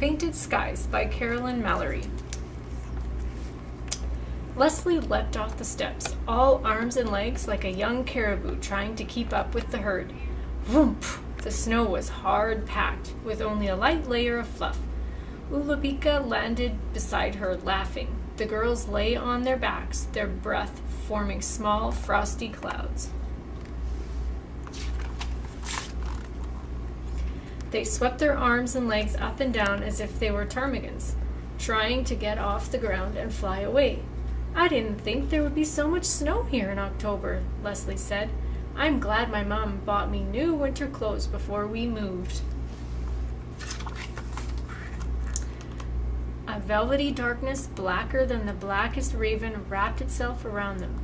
Painted Skies by Carolyn, Mallory. Leslie leapt off the steps, all arms and legs like a young caribou trying to keep up with the herd. Whoomp! The snow was hard packed, with only a light layer of fluff. Ulupika landed beside her, laughing. The girls lay on their backs, their breath forming small, frosty clouds. They swept their arms and legs up and down as if they were ptarmigans, trying to get off the ground and fly away. "I didn't think there would be so much snow here in October," Leslie said. "I'm glad my mom bought me new winter clothes before we moved." A velvety darkness, blacker than the blackest raven, wrapped itself around them.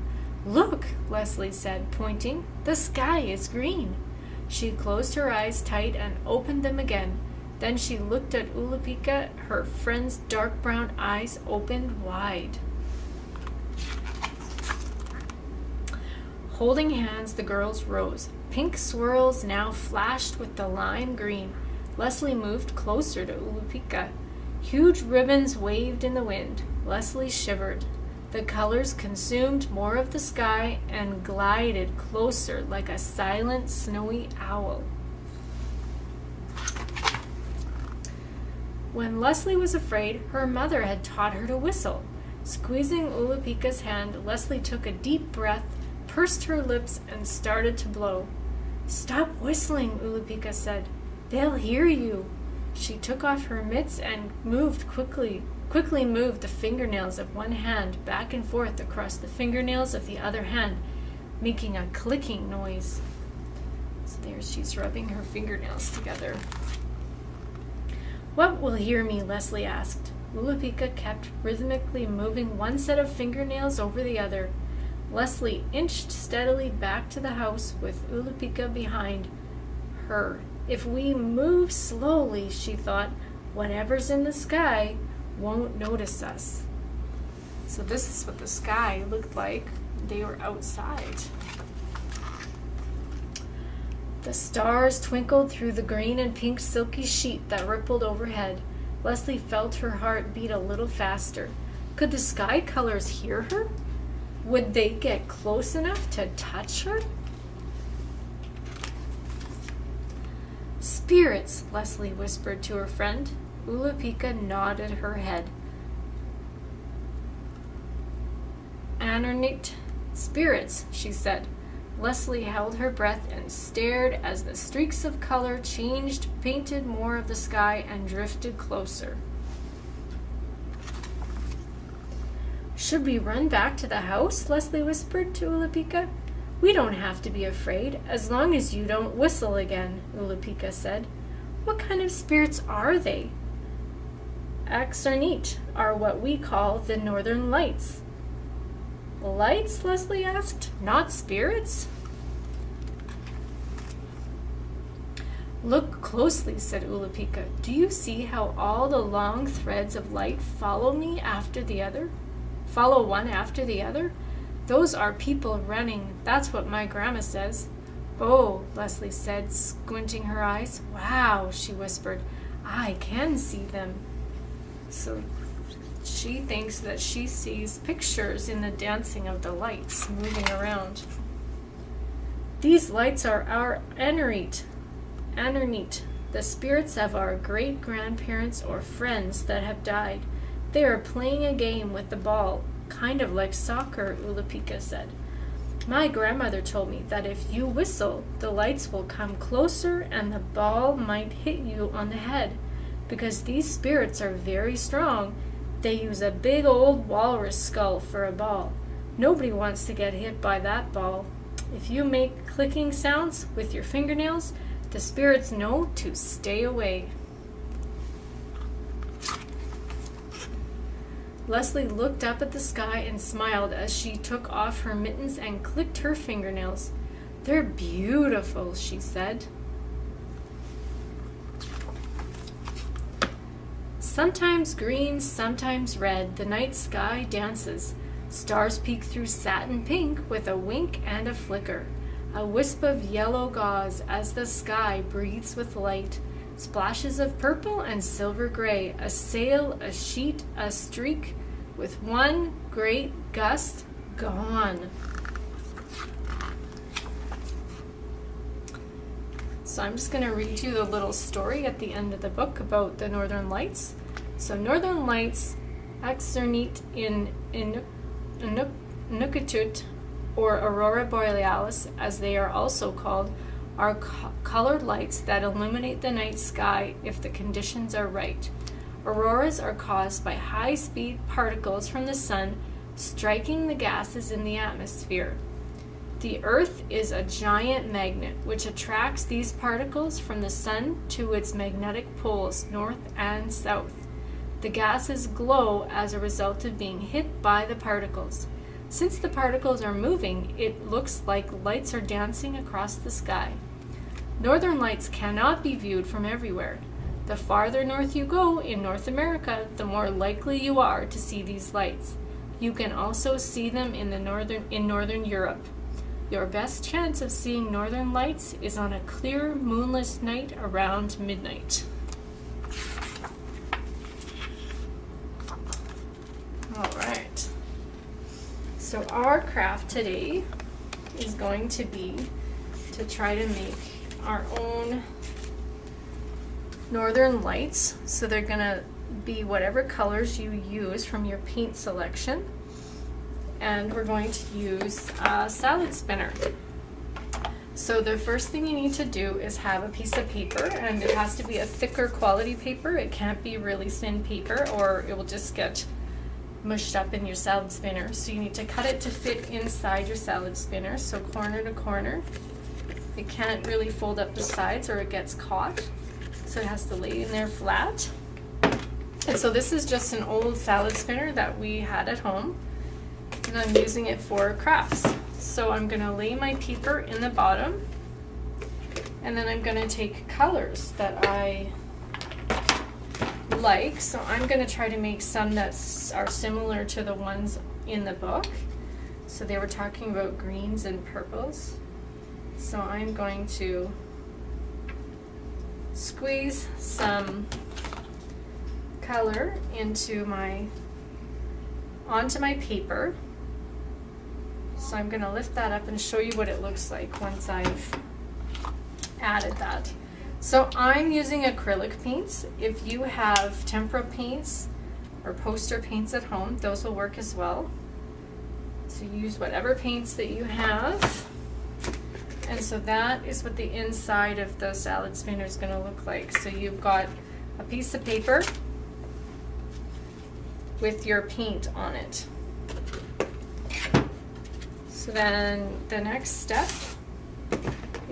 "Look," Leslie said, pointing. "The sky is green." She closed her eyes tight and opened them again. Then she looked at Ulupika, her friend's dark brown eyes opened wide. Holding hands, the girls rose. Pink swirls now flashed with the lime green. Leslie moved closer to Ulupika. Huge ribbons waved in the wind. Leslie shivered. The colors consumed more of the sky and glided closer like a silent, snowy owl. When Leslie was afraid, her mother had taught her to whistle. Squeezing Ulupika's hand, Leslie took a deep breath, pursed her lips, and started to blow. "Stop whistling," Ulupika said. "They'll hear you." She took off her mitts and quickly moved the fingernails of one hand back and forth across the fingernails of the other hand, making a clicking noise. So there she's rubbing her fingernails together. "What will hear me?" Leslie asked. Ulupika kept rhythmically moving one set of fingernails over the other. Leslie inched steadily back to the house with Ulupika behind her. "If we move slowly," she thought, "whatever's in the sky won't notice us." So this is what the sky looked like. They were outside. The stars twinkled through the green and pink silky sheet that rippled overhead. Leslie felt her heart beat a little faster. Could the sky colors hear her? Would they get close enough to touch her? "Spirits," Leslie whispered to her friend. Ulupika nodded her head. "Anornit spirits," she said. Leslie held her breath and stared as the streaks of color changed, painted more of the sky, and drifted closer. "Should we run back to the house?" Leslie whispered to Ulupika. "We don't have to be afraid, as long as you don't whistle again," Ulupika said. "What kind of spirits are they?" "Axarnit are what we call the northern lights." "Lights?" Leslie asked. "Not spirits?" "Look closely," said Ulupika. "Do you see how all the long threads of light follow one after the other? Those are people running. That's what my grandma says." "Oh," Leslie said, squinting her eyes. "Wow," she whispered. "I can see them." So she thinks that she sees pictures in the dancing of the lights moving around. "These lights are our Anornit, the spirits of our great-grandparents or friends that have died. They are playing a game with the ball, kind of like soccer," Ulupika said. "My grandmother told me that if you whistle, the lights will come closer and the ball might hit you on the head. Because these spirits are very strong, they use a big old walrus skull for a ball. Nobody wants to get hit by that ball. If you make clicking sounds with your fingernails, the spirits know to stay away." Leslie looked up at the sky and smiled as she took off her mittens and clicked her fingernails. "They're beautiful," she said. Sometimes green, sometimes red, the night sky dances. Stars peek through satin pink with a wink and a flicker. A wisp of yellow gauze as the sky breathes with light. Splashes of purple and silver gray, a sail, a sheet, a streak, with one great gust, gone. So I'm just going to read you the little story at the end of the book about the Northern Lights. So Northern Lights, externate in Inuktitut, or Aurora Borealis, as they are also called, are colored lights that illuminate the night sky if the conditions are right. Auroras are caused by high-speed particles from the sun striking the gases in the atmosphere. The Earth is a giant magnet which attracts these particles from the sun to its magnetic poles, north and south. The gases glow as a result of being hit by the particles. Since the particles are moving, it looks like lights are dancing across the sky. Northern lights cannot be viewed from everywhere. The farther north you go in North America, the more likely you are to see these lights. You can also see them in Northern Europe. Your best chance of seeing northern lights is on a clear, moonless night around midnight. All right. So our craft today is going to be to try to make our own northern lights. So they're going to be whatever colors you use from your paint selection. And we're going to use a salad spinner. So the first thing you need to do is have a piece of paper, and it has to be a thicker quality paper. It can't be really thin paper or it will just get mushed up in your salad spinner. So you need to cut it to fit inside your salad spinner, so corner to corner. It can't really fold up the sides or it gets caught, so it has to lay in there flat. And so this is just an old salad spinner that we had at home, and I'm using it for crafts. So I'm going to lay my paper in the bottom, and then I'm going to take colors that I like. So I'm going to try to make some that are similar to the ones in the book. So they were talking about greens and purples. So I'm going to squeeze some color onto my paper. So I'm going to lift that up and show you what it looks like once I've added that. So I'm using acrylic paints. If you have tempera paints or poster paints at home, those will work as well. So use whatever paints that you have. And so that is what the inside of the salad spinner is going to look like. So you've got a piece of paper with your paint on it. So then the next step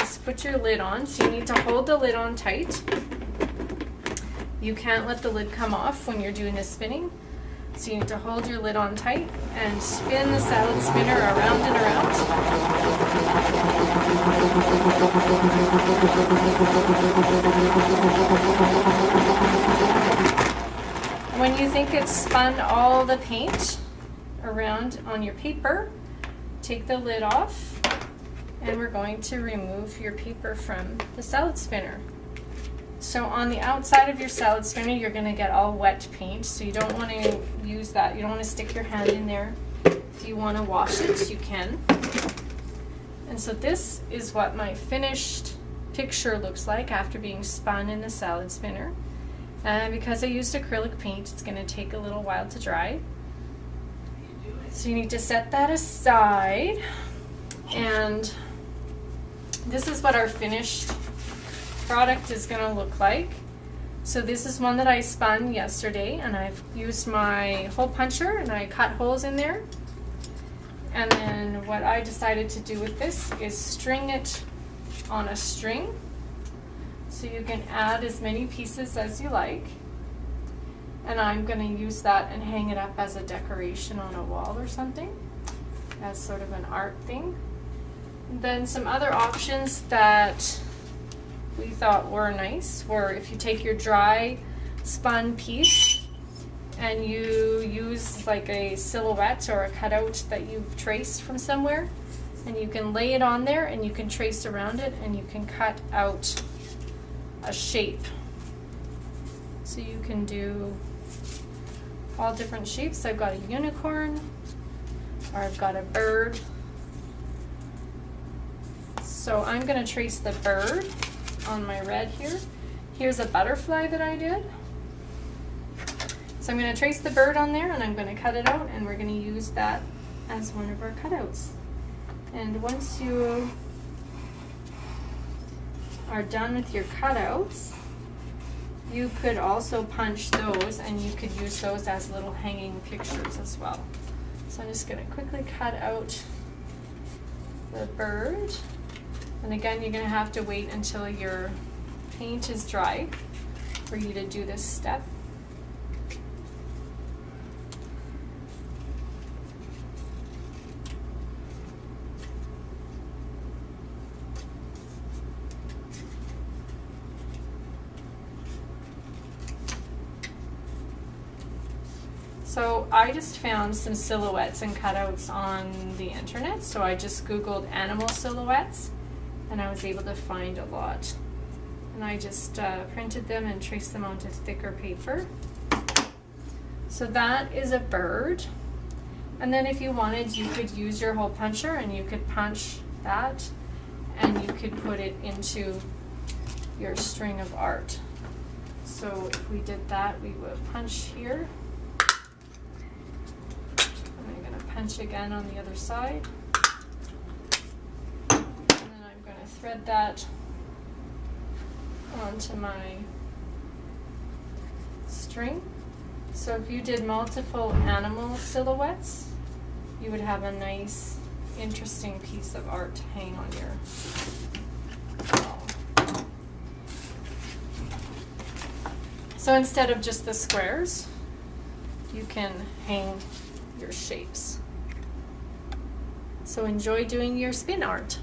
is put your lid on. So you need to hold the lid on tight. You can't let the lid come off when you're doing the spinning. So you need to hold your lid on tight and spin the salad spinner around and around. When you think it's spun all the paint around on your paper, take the lid off, and we're going to remove your paper from the salad spinner. So on the outside of your salad spinner, you're going to get all wet paint, so you don't want to use that. You don't want to stick your hand in there. If you want to wash it, you can. And so this is what my finished picture looks like after being spun in the salad spinner. And because I used acrylic paint, it's going to take a little while to dry. So you need to set that aside. And this is what our finished product is going to look like. So this is one that I spun yesterday, and I've used my hole puncher and I cut holes in there. And then what I decided to do with this is string it on a string. So you can add as many pieces as you like. And I'm going to use that and hang it up as a decoration on a wall or something, as sort of an art thing. And then some other options that we thought were nice were if you take your dry spun piece and you use like a silhouette or a cutout that you've traced from somewhere, and you can lay it on there and you can trace around it and you can cut out a shape So you can do all different shapes. I've got a unicorn, or I've got a bird. So I'm going to trace the bird on my red here. Here's a butterfly that I did. So I'm going to trace the bird on there and I'm going to cut it out, and we're going to use that as one of our cutouts. And once you are done with your cutouts, you could also punch those, and you could use those as little hanging pictures as well. So I'm just going to quickly cut out the bird. And again, you're going to have to wait until your paint is dry for you to do this step. So I just found some silhouettes and cutouts on the internet. So I just Googled animal silhouettes, and I was able to find a lot. And I just printed them and traced them onto thicker paper. So that is a bird. And then if you wanted, you could use your hole puncher and you could punch that, and you could put it into your string of art. So if we did that, we would punch here. Punch again on the other side, and then I'm going to thread that onto my string. So if you did multiple animal silhouettes, you would have a nice, interesting piece of art to hang on your wall. So instead of just the squares, you can hang your shapes. So enjoy doing your spin art.